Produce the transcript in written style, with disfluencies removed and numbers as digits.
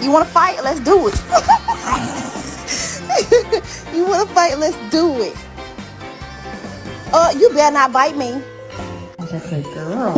You want to fight? Let's do it. You want to fight? Let's do it. You better not bite me. I just said, girl.